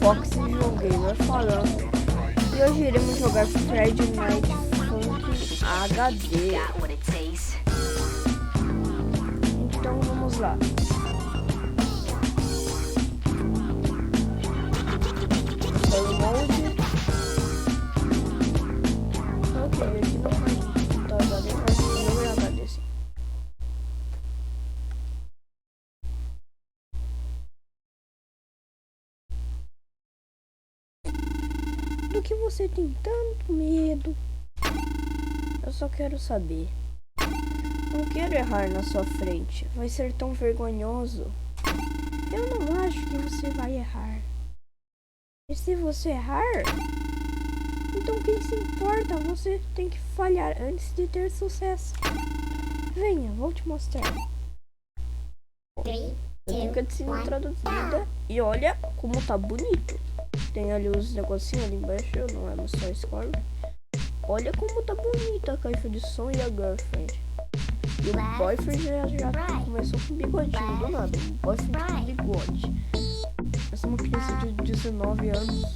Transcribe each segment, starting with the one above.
Fox João Gamer falando. E hoje iremos jogar Friday Night Funkin' HD. Então vamos lá. Story Mode. Ok, aqui não vai estar HD, mas não é HD sim. Do que você tem tanto medo? Eu só quero saber. Não quero errar na sua frente. Vai ser tão vergonhoso. Eu não acho que você vai errar. E se você errar, então quem se importa? Você tem que falhar antes de ter sucesso. Venha, vou te mostrar. Eu tenho que cutscene introduzida. E olha como tá bonito. Tem ali os negocinhos ali embaixo, não é só escola. Olha como tá bonita a caixa de som e a girlfriend. E o boyfriend já começou com bigodinho, do nada. O boyfriend com bigode. Essa é uma criança de 19 anos.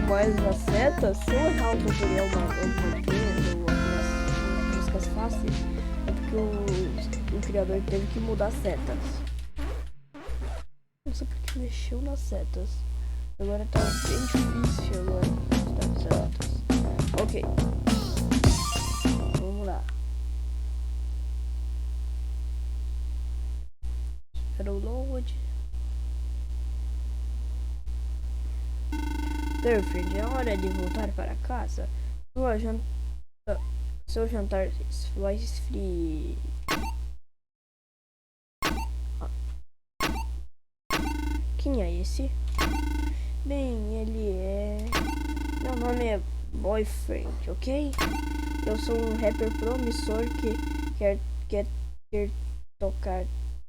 Mas as setas, se eu errar o tutorial ou algumas músicas fáceis, é porque o criador teve que mudar setas. Não sei porque mexeu nas setas. Agora tá bem difícil agora mudar setas. Ok. Vamos lá. Espera o load. Girlfriend, é hora de voltar para casa. Seu jantar vai esfriar. Quem é esse? Bem, ele é... Meu nome é Boyfriend, ok? Eu sou um rapper promissor que quer tocar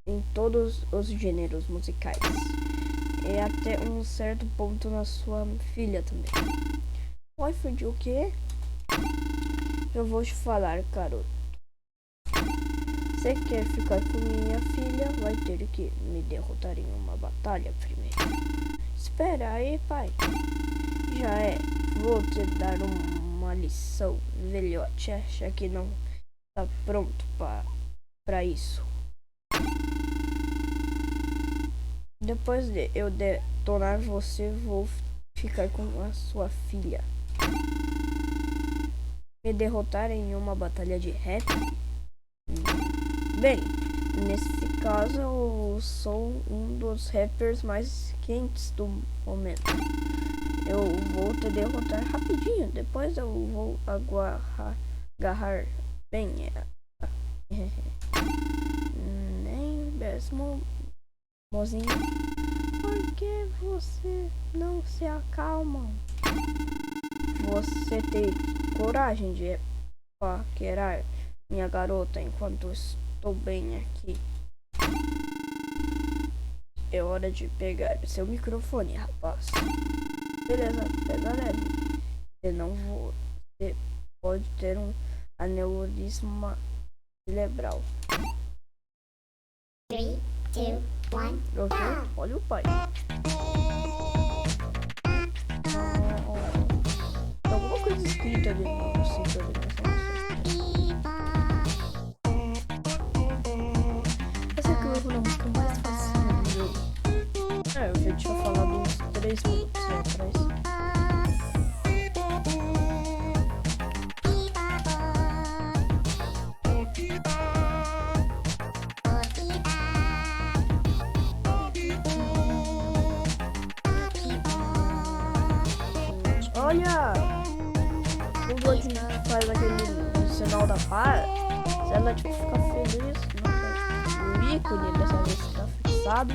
em todos os gêneros musicais. E até um certo ponto na sua filha também. Boyfriend, o quê? Eu vou te falar, garoto. Você quer ficar com minha filha, vai ter que me derrotar em uma batalha primeiro. Espera aí, pai. Já é. Vou te dar uma lição, velhote. Acha que não está pronto para isso? Depois de eu detonar você, vou ficar com a sua filha. Me derrotar em uma batalha de rap? Bem, nesse caso eu sou um dos rappers mais quentes do momento. Eu vou te derrotar rapidinho, depois eu vou agarrar bem. Nem mesmo, mozinho. Por que você não se acalma? Você tem coragem de paquerar minha garota enquanto estou bem aqui? É hora de pegar seu microfone, rapaz. Beleza, pega leve. Você pode ter um aneurisma cerebral. 3, 2, 1, Ok? Olha o pai. Tem alguma coisa escrita ali no sítio ali, mas eu não sei. Essa aqui é a música mais fácil do jogo. Eu já tinha falado uns 3 minutos atrás. Olha! O God faz aquele sinal da paz. Se ela tipo ficar feliz, não pode. ícone dessa vez fica fixado.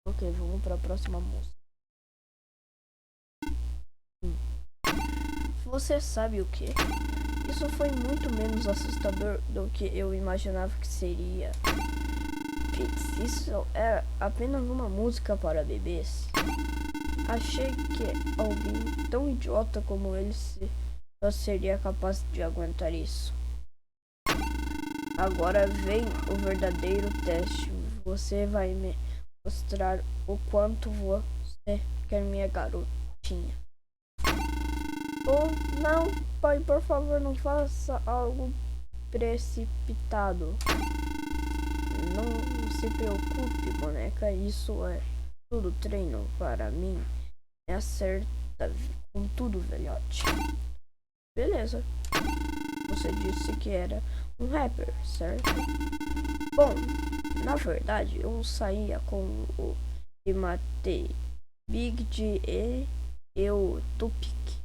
Ok, vamos para a próxima música. Você sabe o que? Isso foi muito menos assustador do que eu imaginava que seria. Pits, isso era apenas uma música para bebês. Achei que alguém tão idiota como ele só seria capaz de aguentar isso. Agora vem o verdadeiro teste. Você vai me mostrar o quanto você quer minha garotinha. Oh, não, pai, por favor, não faça algo precipitado. Não se preocupe, boneca, isso é tudo treino para mim. Me acerta com tudo, velhote. Beleza. Você disse que era um rapper, certo? Bom, na verdade, eu saía com o e matei Big G e o Tupic.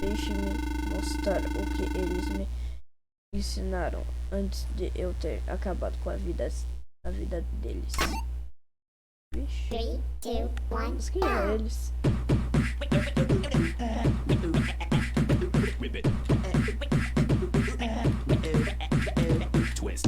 Deixe-me mostrar o que eles me ensinaram antes de eu ter acabado com a vida deles. Vixe. 3, 2, 1. Mas quem eram eles? Twist.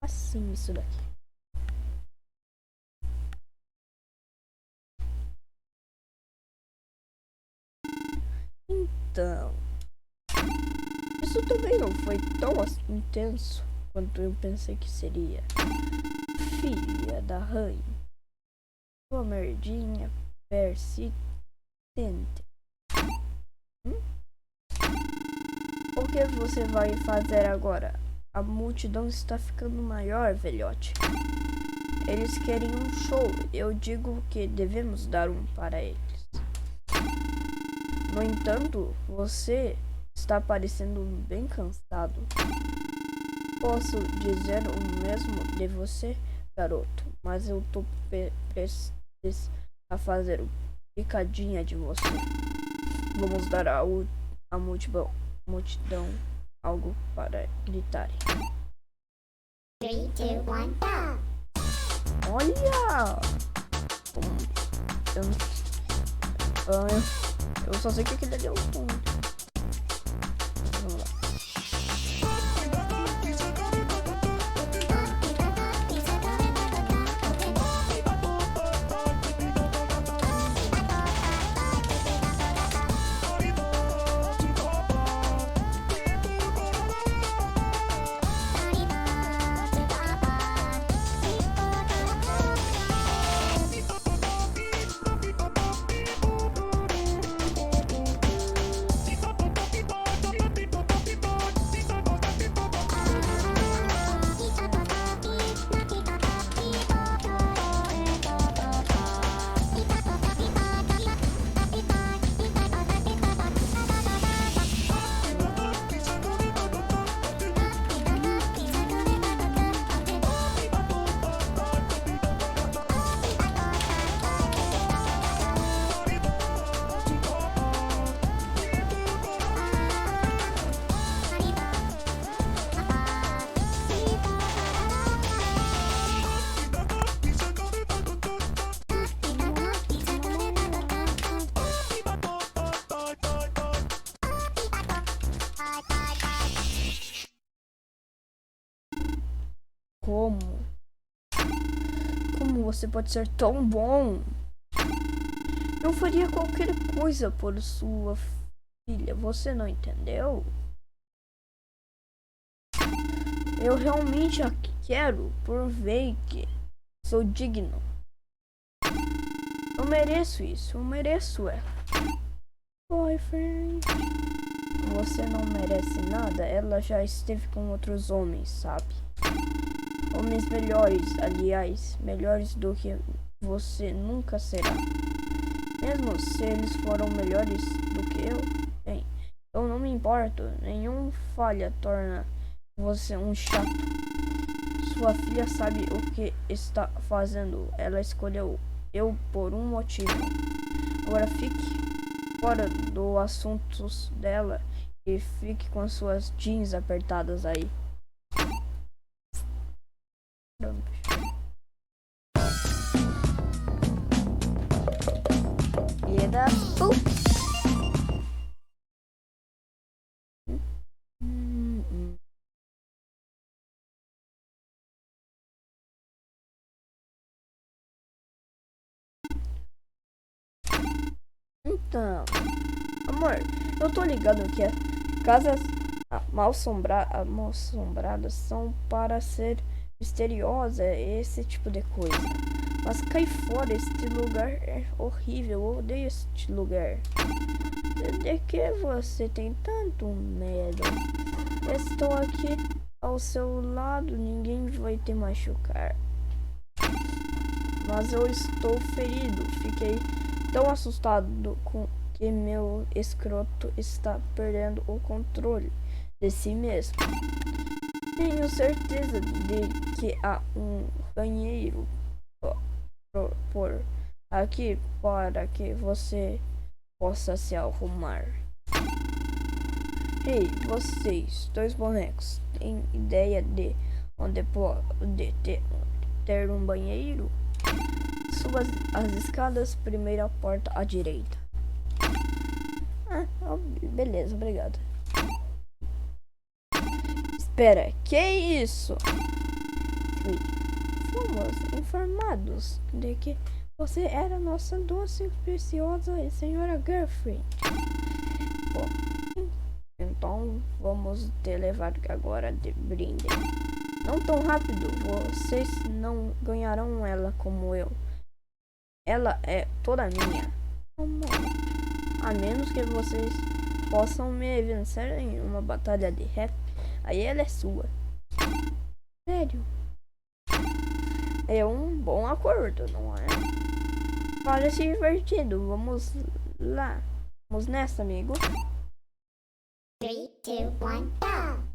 Assim, isso daqui. Então, isso também não foi tão intenso quanto eu pensei que seria. Filha da rainha, sua merdinha persistente. O que você vai fazer agora? A multidão está ficando maior, velhote. Eles querem um show. Eu digo que devemos dar um para eles. No entanto, você está parecendo bem cansado. Posso dizer o mesmo de você, garoto, mas eu tô prestes a fazer picadinha de você. Vamos dar à multidão algo para gritarem. 3, 2, 1, go! Olha! Eu só sei que aquele ali é o ponto. Vamos lá. Como? Como você pode ser tão bom? Eu faria qualquer coisa por sua filha, você não entendeu? Eu realmente a quero por ver que sou digno. Eu mereço isso, eu mereço ela. Boyfriend. Você não merece nada, ela já esteve com outros homens, sabe? Homens melhores, aliás, melhores do que você nunca será. Mesmo se eles foram melhores do que eu, bem, eu não me importo. Nenhum falha torna você um chato. Sua filha sabe o que está fazendo. Ela escolheu eu por um motivo. Agora fique fora do assunto dela e fique com suas jeans apertadas aí. Get up, boop. Então, amor, eu tô ligado que as casas mal-assombradas são para ser misteriosa, esse tipo de coisa. Mas cai fora, este lugar é horrível, eu odeio este lugar. De que você tem tanto medo? Estou aqui ao seu lado, ninguém vai te machucar. Mas eu estou ferido, fiquei tão assustado com que meu escroto está perdendo o controle de si mesmo. Tenho certeza de que há um banheiro por aqui para que você possa se arrumar. Ei, vocês, dois bonecos, têm ideia de onde pode ter um banheiro? Suba as escadas, primeira porta à direita. Beleza, obrigado. Espera, que isso? Fomos informados de que você era nossa doce, preciosa e senhora girlfriend. Bom, então vamos te levar agora de brinde. Não tão rápido, vocês não ganharão ela como eu. Ela é toda minha. A menos que vocês possam me vencer em uma batalha de rap, aí ela é sua. Sério? É um bom acordo, não é? Parece divertido. Vamos lá. Vamos nessa, amigo. 3, 2, 1, go!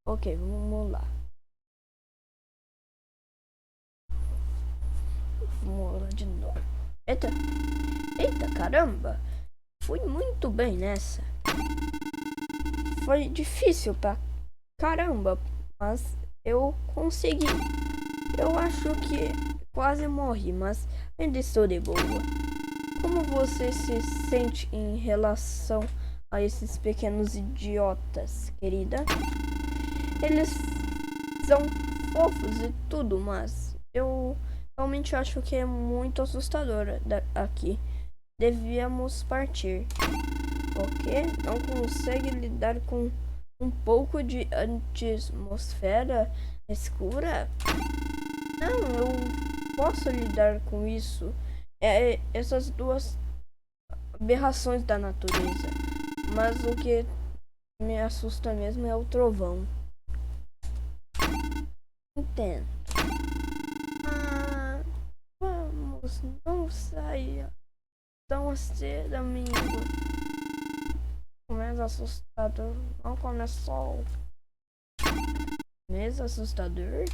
Ok, vamos lá. Vamos lá de novo. Eita. Eita, caramba. Fui muito bem nessa. Foi difícil pra caramba, mas eu consegui. Eu acho que quase morri, mas ainda estou de boa. Como você se sente em relação a esses pequenos idiotas, querida? Eles são fofos e tudo, mas eu realmente acho que é muito assustador aqui. Devíamos partir. Ok? Não consegue lidar com um pouco de atmosfera escura? Não, eu posso lidar com isso. Essas duas aberrações da natureza. Mas o que me assusta mesmo é o trovão. Entendo. Vamos, não saia tão cedo, amigo. Começa assustador. Não começou. Mês assustador?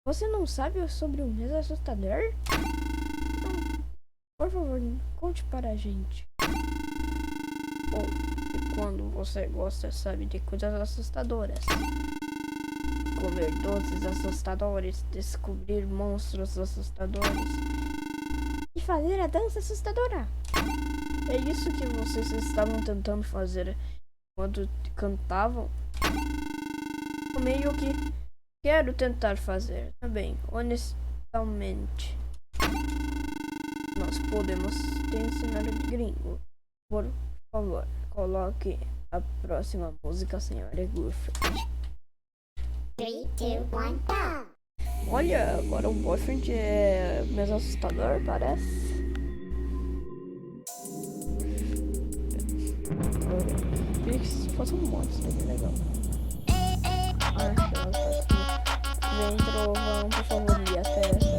Você não sabe sobre o mês assustador? Não. Por favor, conte para a gente. E quando você gosta, sabe, de coisas assustadoras. Comer doces assustadores, descobrir monstros assustadores e fazer a dança assustadora. É isso que vocês estavam tentando fazer quando cantavam? Eu meio que quero tentar fazer também, honestamente. Nós podemos te ensinar de gringo. Por favor, coloque a próxima música, senhora Gufford. 3, 2, 1, go! Olha, agora o boyfriend é mais assustador, parece. Queria que se fosse um monstro, seria legal. Vem, trovão, por favor, ir até essa.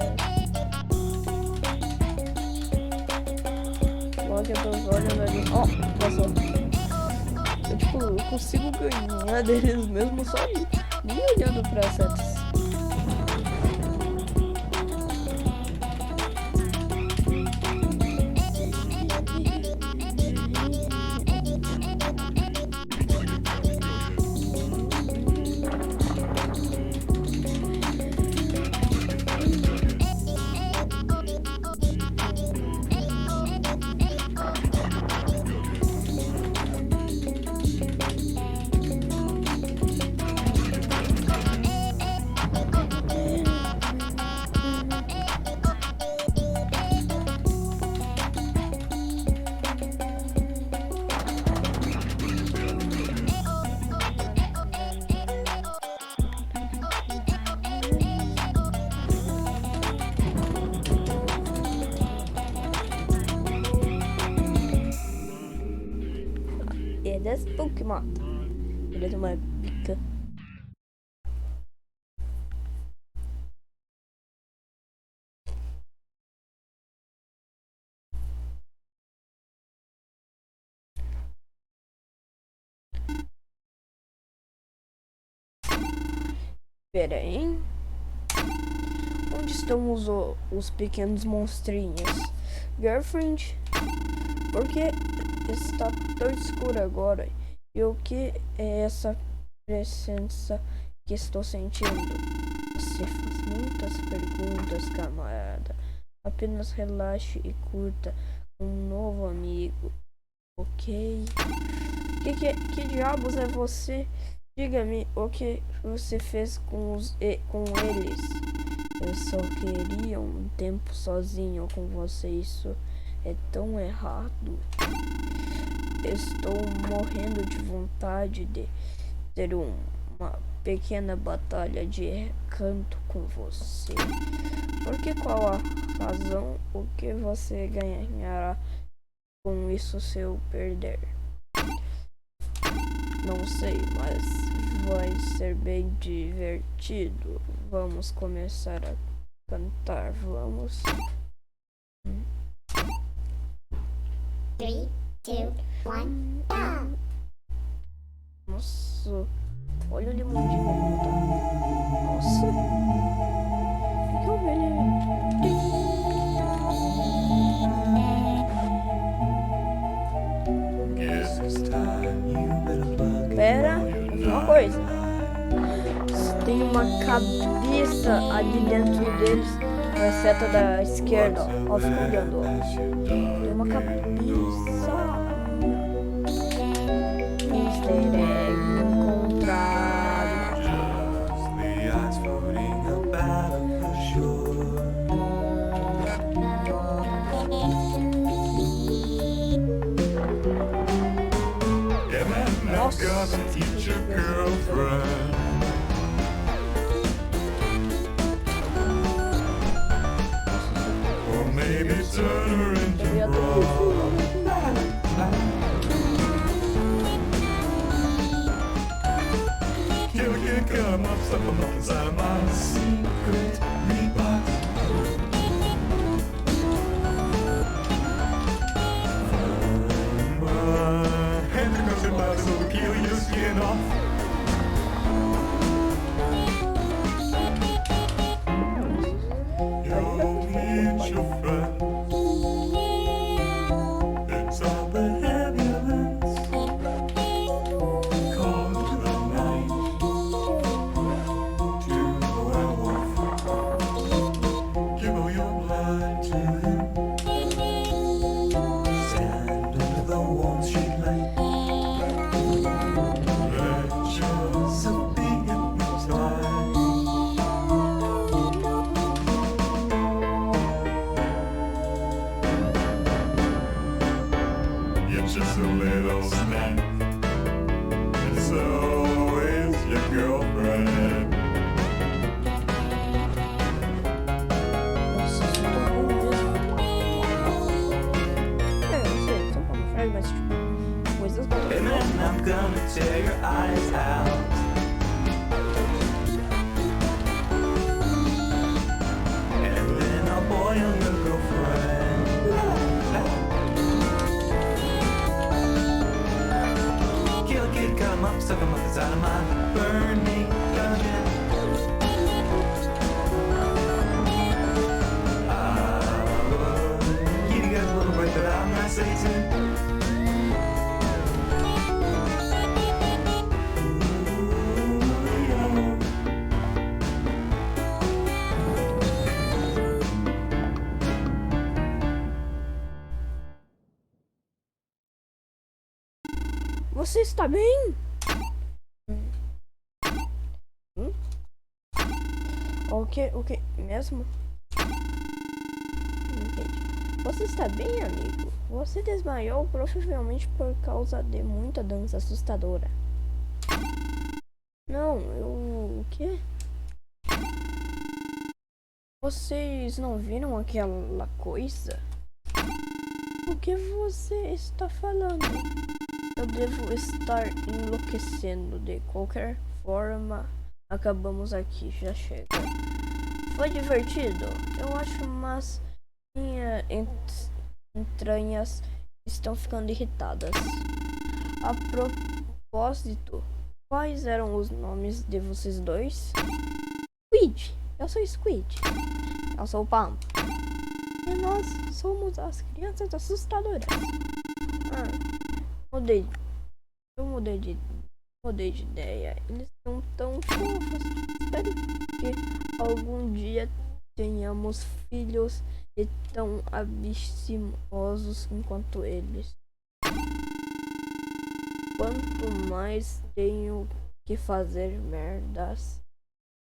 Logo eu tô olhando ali. Ó, passou. Eu consigo ganhar deles mesmo só nem olhando pra setas. Das Pokémon. Ele é uma pica. Pera aí. Onde estão os pequenos monstrinhos? Girlfriend? Por que está tão escuro agora? E o que é essa presença que estou sentindo? Você faz muitas perguntas, camarada. Apenas relaxe e curta um novo amigo, ok? Que diabos é você? Diga-me o que você fez com eles. Eu só queria um tempo sozinho com você. Isso é tão errado. Estou morrendo de vontade de ter uma pequena batalha de canto com você. Porque qual a razão? O que você ganhará com isso se eu perder? Não sei, mas vai ser bem divertido. Vamos começar a cantar, vamos. 3, 2, 1, go! Nossa, olha o limãozinho como tá. Nossa, o que é o Pera, uma coisa. Tem uma cabeça ali dentro deles. A seta da esquerda, ó. Fica olhando, ó. Tem uma cabeça. Easter egg encontrado. Nossa. Come up, step on up inside of my secret box. Hand across your body so we peel your skin off. You'll meet your friend. It's all the ambulance. Call to the night. Give all your blood to him. Stand under the warm street light. Let yourself be hypnotized. You're just a little snack. And so is your girlfriend. Nossa, isso tá bom mesmo. Eu sei, são como frag, mas tipo, coisas boas. And then I'm gonna tear your eyes out. And then I'll boil your girlfriend. Kill a kid, cut him up, stuck him up inside of my burning dungeon. Give you guys a little break, but I'm not Satan. Você está bem? Ok, mesmo? Entendi. Você está bem, amigo? Você desmaiou provavelmente por causa de muita dança assustadora. Não, o quê? Vocês não viram aquela coisa? O que você está falando? Eu devo estar enlouquecendo. De qualquer forma, acabamos aqui, já chega. Foi divertido? Eu acho, mas minhas entranhas estão ficando irritadas. A propósito, quais eram os nomes de vocês dois? Squid. Eu sou Squid. Eu sou o Pam. E nós somos as crianças assustadoras. Eu mudei de ideia. Eles são tão fofos. Espero que algum dia tenhamos filhos e tão ambiciosos enquanto eles. Quanto mais tenho que fazer merdas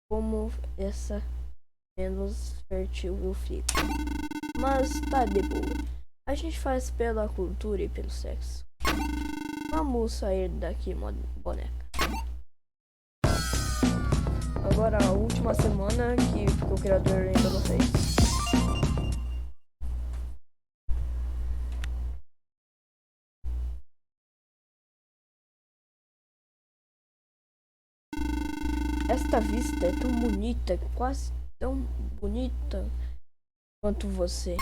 como essa, menos fértil eu fico. Mas tá de boa. A gente faz pela cultura e pelo sexo. Vamos sair daqui, boneca. Agora a última semana que o criador ainda não fez. Esta vista é tão bonita, quase tão bonita quanto você.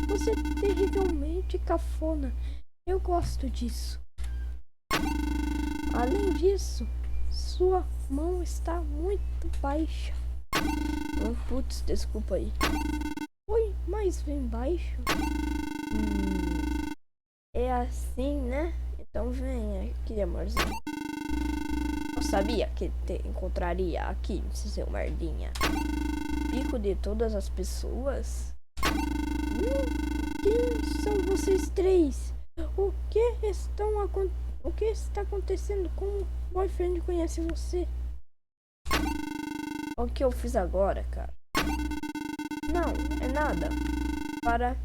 Você é terrivelmente cafona. Eu gosto disso. Além disso, sua mão está muito baixa. Putz, desculpa aí. Oi, mas vem baixo. É assim, né? Então vem aqui, amorzinho. Eu sabia que te encontraria aqui, seu merdinha. Pico de todas as pessoas? Quem são vocês três? O que está acontecendo? Como o boyfriend conhece você? O que eu fiz agora, cara? Não, é nada. Para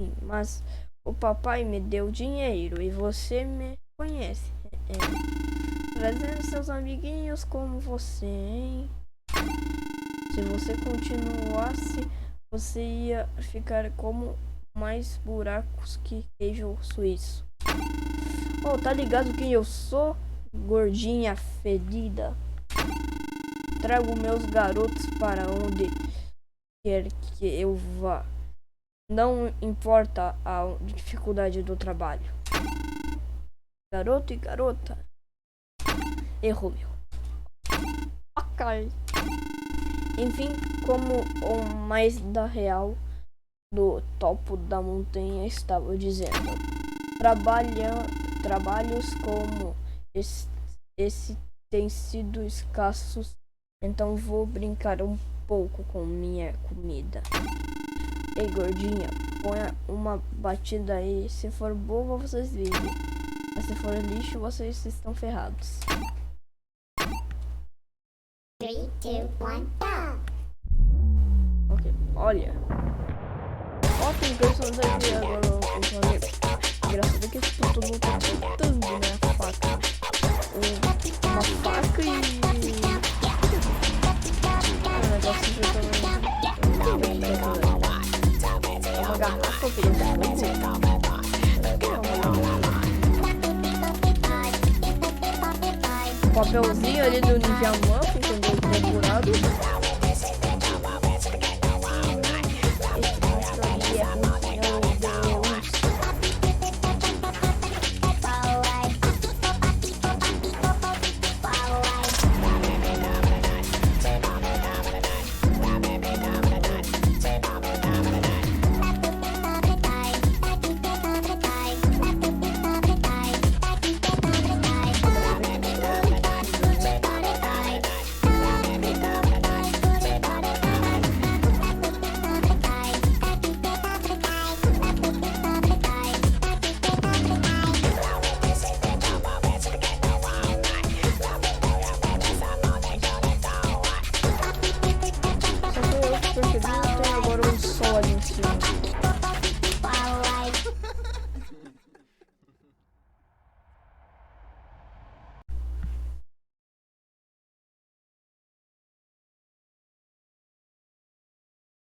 mim, mas o papai me deu dinheiro e você me conhece. Trazendo seus amiguinhos como você, hein? Se você continuasse, você ia ficar como mais buracos que queijo suíço. Oh, tá ligado quem eu sou? Gordinha fedida. Trago meus garotos para onde quer que eu vá. Não importa a dificuldade do trabalho. Garoto e garota. Errou, meu. Ok. Enfim, como o mais da real do topo da montanha estava dizendo, trabalhos como esse têm sido escassos, então vou brincar um pouco com minha comida. Ei, gordinha, ponha uma batida aí. Se for boa, vocês vivem. Mas se for lixo, vocês estão ferrados. 3, 2, 1, go! Ok, olha. Ó, tem pessoas aqui agora. Engraçado que esse todo mundo tá soltando, né? A faca. Uma faca e. Um negócio de uma garrafa que ele um papelzinho ali do Nivea Man, quando ele foi curado.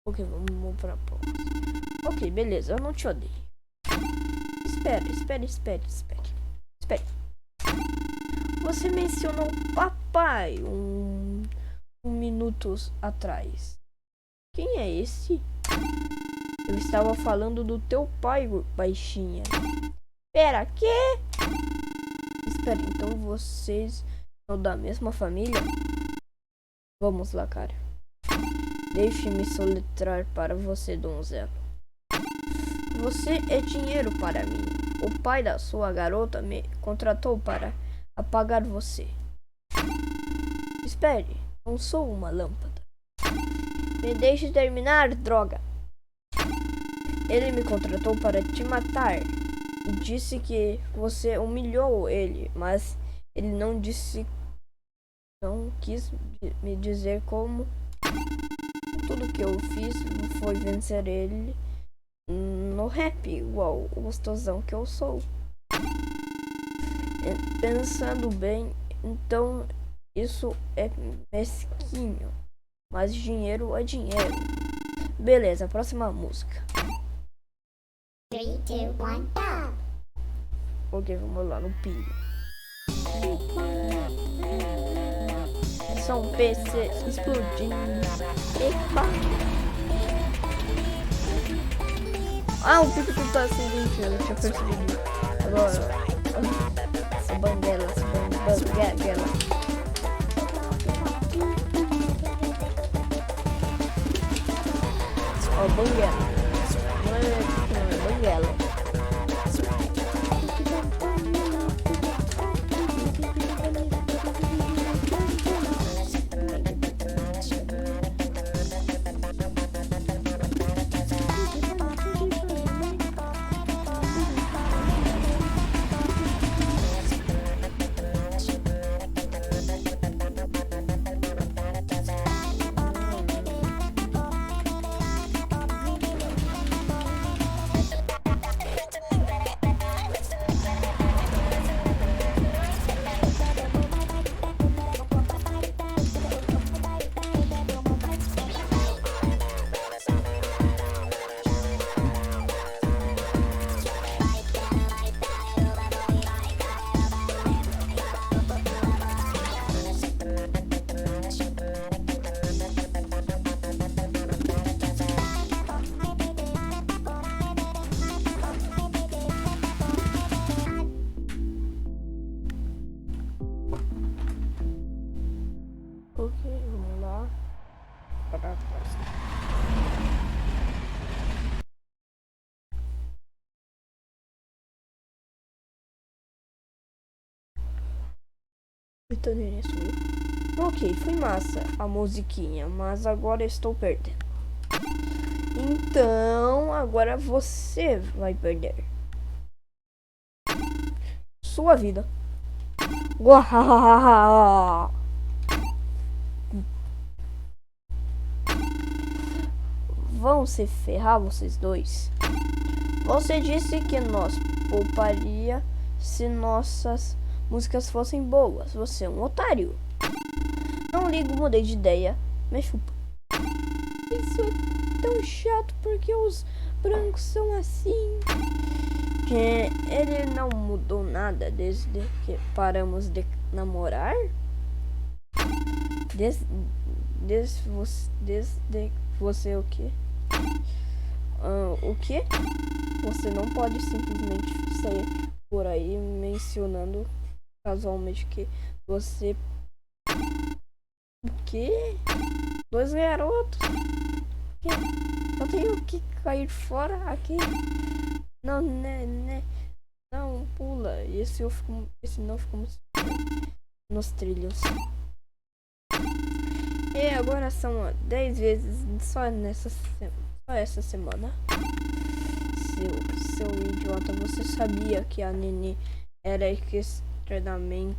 Ok, vamos pra próxima. Ok, beleza, eu não te odeio. Espere. Você mencionou papai um minutos atrás. Quem é esse? Eu estava falando do teu pai, baixinha. Pera, quê? Espera, então vocês são da mesma família? Vamos lá, cara. Deixe-me soletrar para você, donzela. Você é dinheiro para mim. O pai da sua garota me contratou para apagar você. Espere, não sou uma lâmpada. Me deixe terminar, droga. Ele me contratou para te matar e disse que você humilhou ele, mas ele não quis me dizer como. Tudo que eu fiz foi vencer ele no rap, igual o gostosão que eu sou. Pensando bem, então isso é mesquinho, mas dinheiro é dinheiro. Beleza, próxima música. 3, 2, 1, go! Ok, vamos lá no pilho. São PC explodindo. Epa! Ah, o pico tá assim dentro, eu tinha percebido. Agora, essa banguela. banguela. Não é banguela. Ok, vamos lá para a próxima. Britânia sumiu. Ok, foi massa a musiquinha, mas agora estou perdendo. Então, agora você vai perder sua vida. Uahahaha. Vão se ferrar vocês dois. Você disse que nós pouparia se nossas músicas fossem boas. Você é um otário. Não ligo, mudei de ideia. Me chupa. Isso é tão chato porque os brancos são assim. Que ele não mudou nada desde que paramos de namorar? Desde você o quê? O quê? Você não pode simplesmente sair por aí mencionando casualmente que você... O quê? Dois garotos? Que? Eu tenho que cair fora aqui? Não, né? Não, pula. Esse não ficamos nos trilhos. E agora são 10 vezes só essa semana. Seu idiota, você sabia que a Nini era extremamente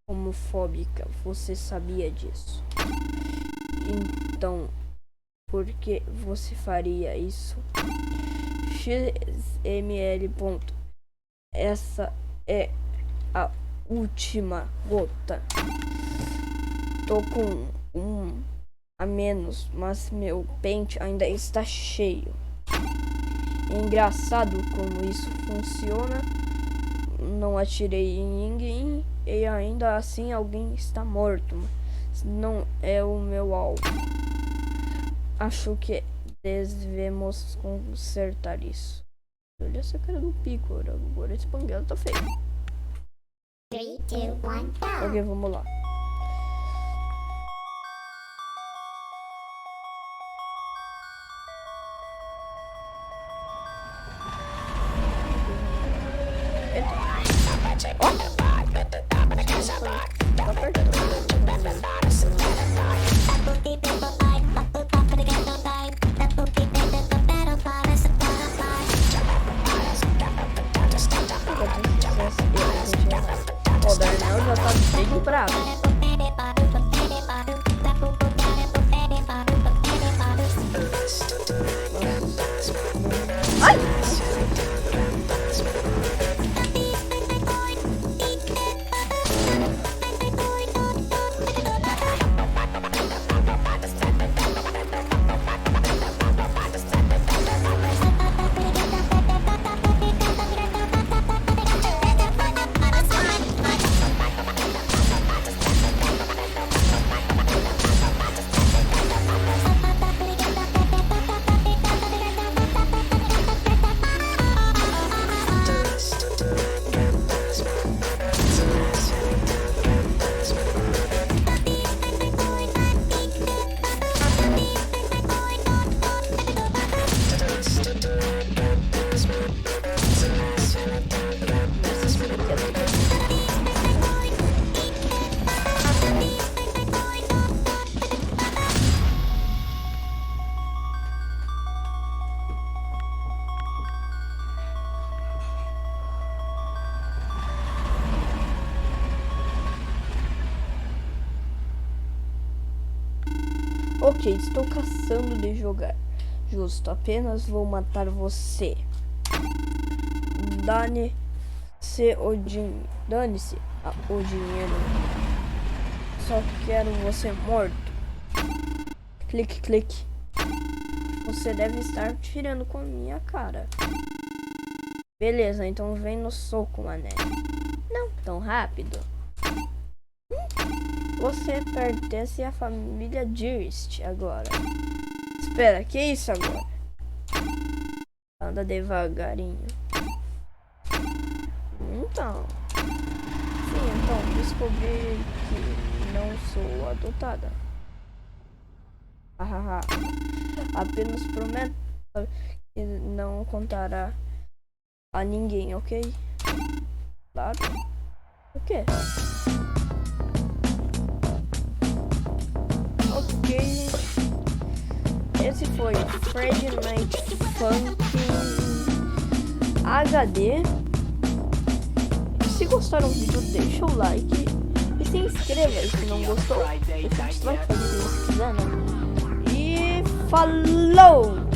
homofóbica? Você sabia disso? Então, por que você faria isso? XML. Essa é a última gota. Tô com um a menos, mas meu pente ainda está cheio. É engraçado como isso funciona. Não atirei em ninguém e ainda assim alguém está morto. Não é o meu alvo. Acho que devemos consertar isso. Olha essa cara do pico, agora esse banguela tá feio. 3, 2, 1, go! Ok, vamos lá. O Darnell já tá bem bravo. Ai! Ok, estou caçando de jogar. Justo, apenas vou matar você. Dane-se o dinheiro. Dane-se o dinheiro. Só quero você morto. Clique, clique. Você deve estar tirando com a minha cara. Beleza, então vem no soco, mané. Não tão rápido. Você pertence à família Dirst agora. Espera, que isso agora? Anda devagarinho. Então. Sim, então descobri que não sou adotada. Hahaha. Apenas prometo que não contará a ninguém, ok? Claro. O quê? Ok. Esse foi Friday Night Funkin' HD. Se gostaram do vídeo, deixa o like e se inscreva se não gostou. Deixa o dislike se quiser, né? E falou!